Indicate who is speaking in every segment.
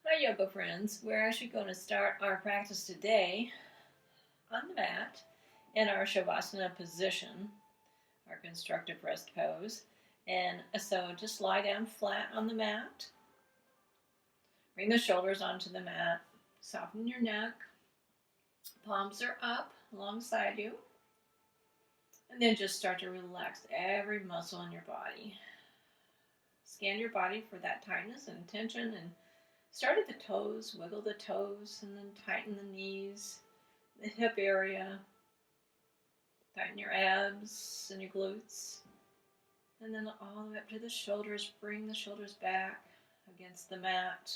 Speaker 1: Hi, yoga friends. We're actually going to start our practice today on the mat in our Shavasana position, our constructive rest pose. And so just lie down flat on the mat. Bring the shoulders onto the mat. Soften your neck. Palms are up alongside you. And then just start to relax every muscle in your body. Scan your body for that tightness and tension, and start at the toes, wiggle the toes, and then tighten the knees, the hip area. Tighten your abs and your glutes. And then all the way up to the shoulders. Bring the shoulders back against the mat.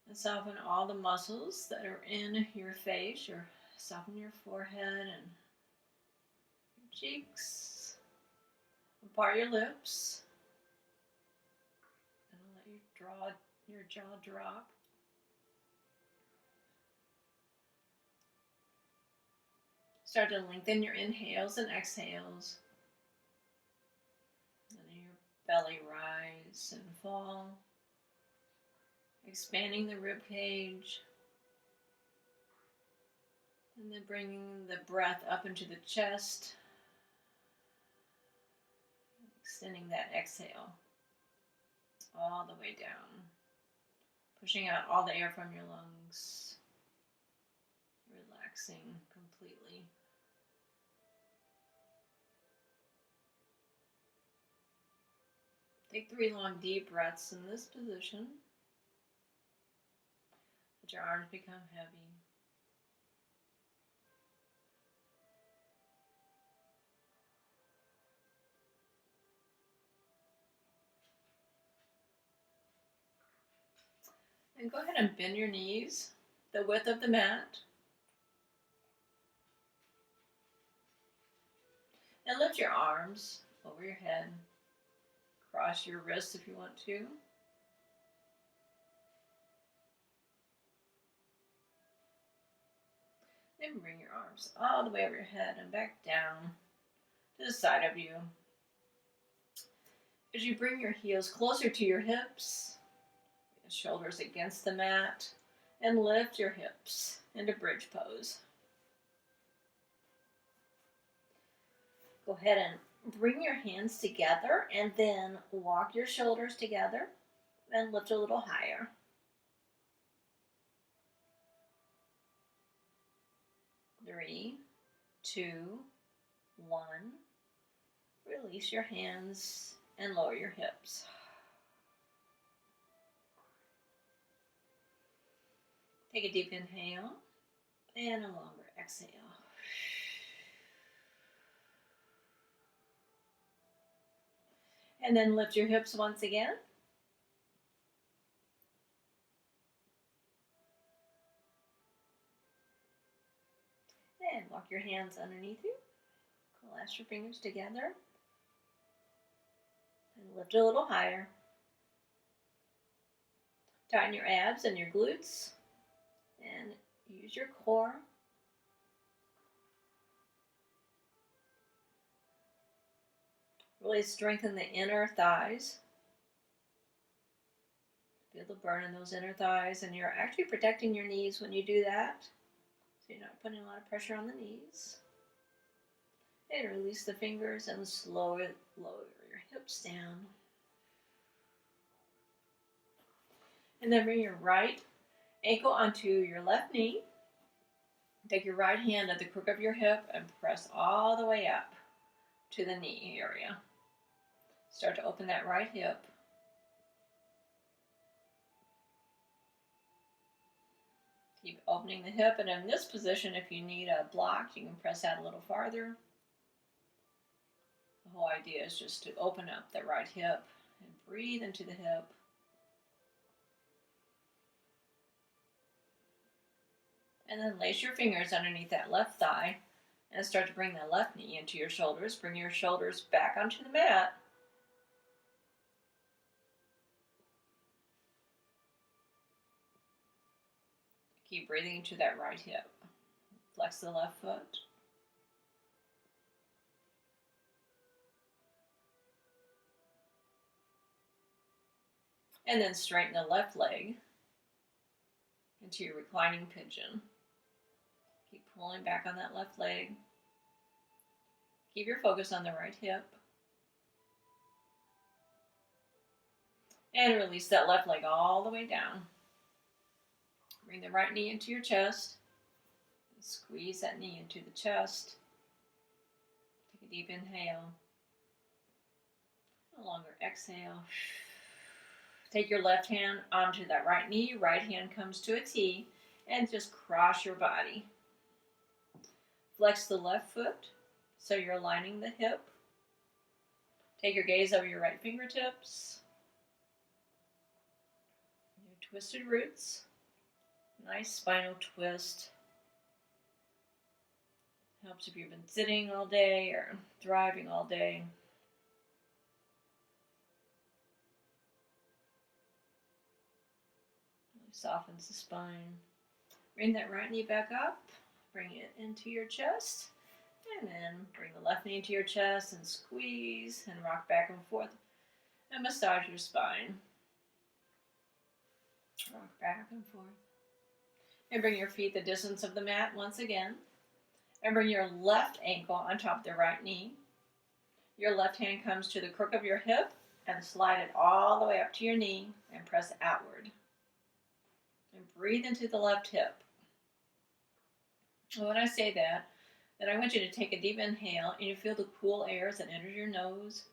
Speaker 1: And soften all the muscles that are in your face. Soften your forehead and your cheeks. Part your lips. And let your jaw drop. Start to lengthen your inhales and exhales. And your belly rise and fall. Expanding the rib cage. And then bringing the breath up into the chest. Extending that exhale all the way down. Pushing out all the air from your lungs. Relaxing completely. Take 3 long deep breaths in this position. Let your arms become heavy. And go ahead and bend your knees the width of the mat. And lift your arms over your head. Cross your wrists if you want to. Then bring your arms all the way over your head and back down to the side of you. As you bring your heels closer to your hips, shoulders against the mat, and lift your hips into bridge pose. Go ahead and bring your hands together and then walk your shoulders together and lift a little higher. Three, two, one. Release your hands and lower your hips. Take a deep inhale and a longer exhale. And then lift your hips once again. And walk your hands underneath you. Clasp your fingers together. And lift a little higher. Tighten your abs and your glutes. And use your core. Really strengthen the inner thighs. Feel the burn in those inner thighs, and you're actually protecting your knees when you do that. So you're not putting a lot of pressure on the knees. And release the fingers and slowly lower your hips down. And then bring your right ankle onto your left knee. Take your right hand at the crook of your hip and press all the way up to the knee area. Start to open that right hip. Keep opening the hip, and in this position, if you need a block, you can press out a little farther. The whole idea is just to open up the right hip and breathe into the hip. And then lace your fingers underneath that left thigh and start to bring that left knee into your shoulders. Bring your shoulders back onto the mat. Keep breathing into that right hip. Flex the left foot. And then straighten the left leg into your reclining pigeon. Keep pulling back on that left leg. Keep your focus on the right hip. And release that left leg all the way down. Bring the right knee into your chest. And squeeze that knee into the chest. Take a deep inhale. A longer exhale. Take your left hand onto that right knee. Right hand comes to a T. And just cross your body. Flex the left foot so you're aligning the hip. Take your gaze over your right fingertips. Your twisted roots. Nice spinal twist. Helps if you've been sitting all day or driving all day. Really softens the spine. Bring that right knee back up. Bring it into your chest. And then bring the left knee into your chest and squeeze and rock back and forth. And massage your spine. Rock back and forth. And bring your feet the distance of the mat once again. And bring your left ankle on top of the right knee. Your left hand comes to the crook of your hip and slide it all the way up to your knee and press outward. And breathe into the left hip. And when I say that, then I want you to take a deep inhale and you feel the cool air as it enters your nose.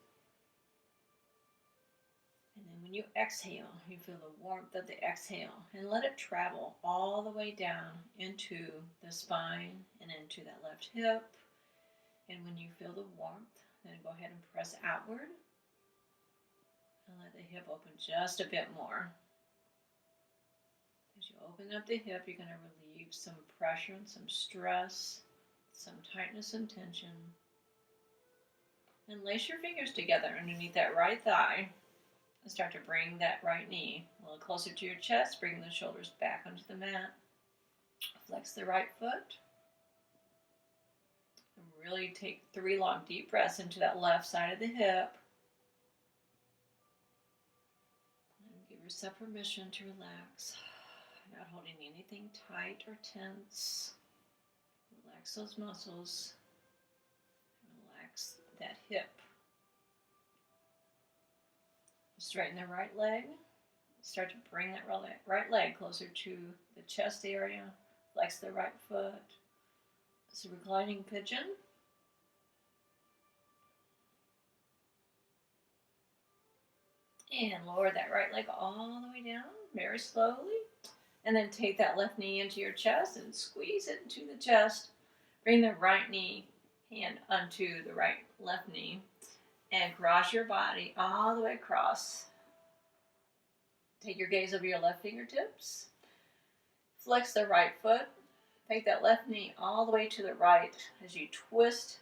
Speaker 1: And then when you exhale, you feel the warmth of the exhale and let it travel all the way down into the spine and into that left hip. And when you feel the warmth, then go ahead and press outward and let the hip open just a bit more. As you open up the hip, you're going to relieve some pressure and some stress, some tightness and tension. And lace your fingers together underneath that right thigh. And start to bring that right knee a little closer to your chest, bring the shoulders back onto the mat. Flex the right foot. And really take 3 long deep breaths into that left side of the hip. And give yourself permission to relax. Not holding anything tight or tense. Relax those muscles. Relax that hip. Straighten the right leg. Start to bring that right leg closer to the chest area. Flex the right foot. It's a reclining pigeon. And lower that right leg all the way down, very slowly. And then take that left knee into your chest and squeeze it into the chest. Bring the right knee hand onto the left knee. And cross your body all the way across. Take your gaze over your left fingertips. Flex the right foot. Take that left knee all the way to the right as you twist.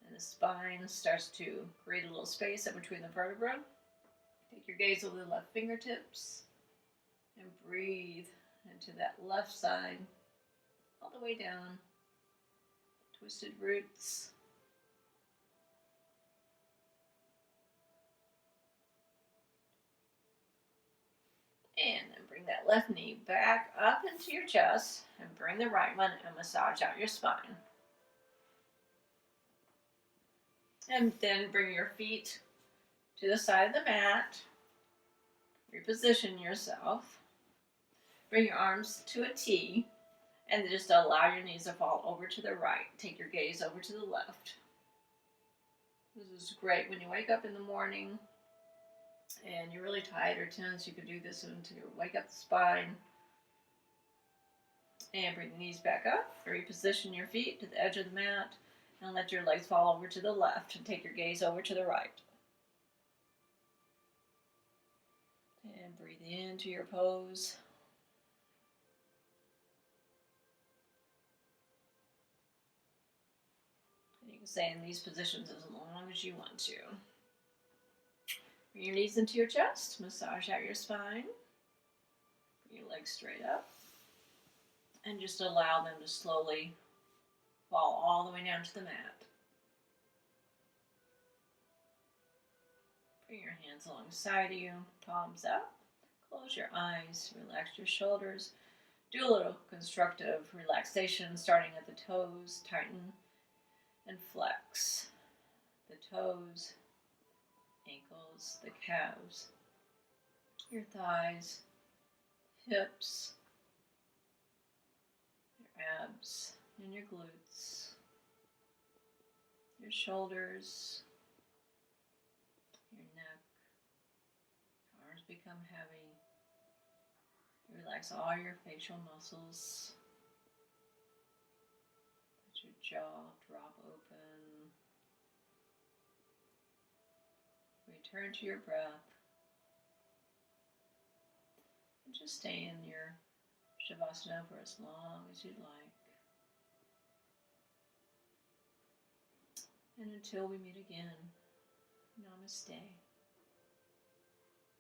Speaker 1: And the spine starts to create a little space in between the vertebrae. Take your gaze over the left fingertips. And breathe into that left side all the way down. Twisted roots. And then bring that left knee back up into your chest and bring the right one and massage out your spine. And then bring your feet to the side of the mat. Reposition yourself. Bring your arms to a T and just allow your knees to fall over to the right. Take your gaze over to the left. This is great when you wake up in the morning and you're really tired or tense. You could do this until you wake up the spine. And bring the knees back up. Reposition your feet to the edge of the mat. And let your legs fall over to the left. And take your gaze over to the right. And breathe into your pose. And you can stay in these positions as long as you want to. Bring your knees into your chest, massage out your spine. Bring your legs straight up. And just allow them to slowly fall all the way down to the mat. Bring your hands alongside you, palms up. Close your eyes, relax your shoulders. Do a little constructive relaxation, starting at the toes. Tighten and flex the toes, ankles, the calves, your thighs, hips, your abs, and your glutes, your shoulders, your neck. Arms become heavy. Relax all your facial muscles. Let your jaw drop open. Return to your breath. And just stay in your Shavasana for as long as you'd like. And until we meet again, Namaste.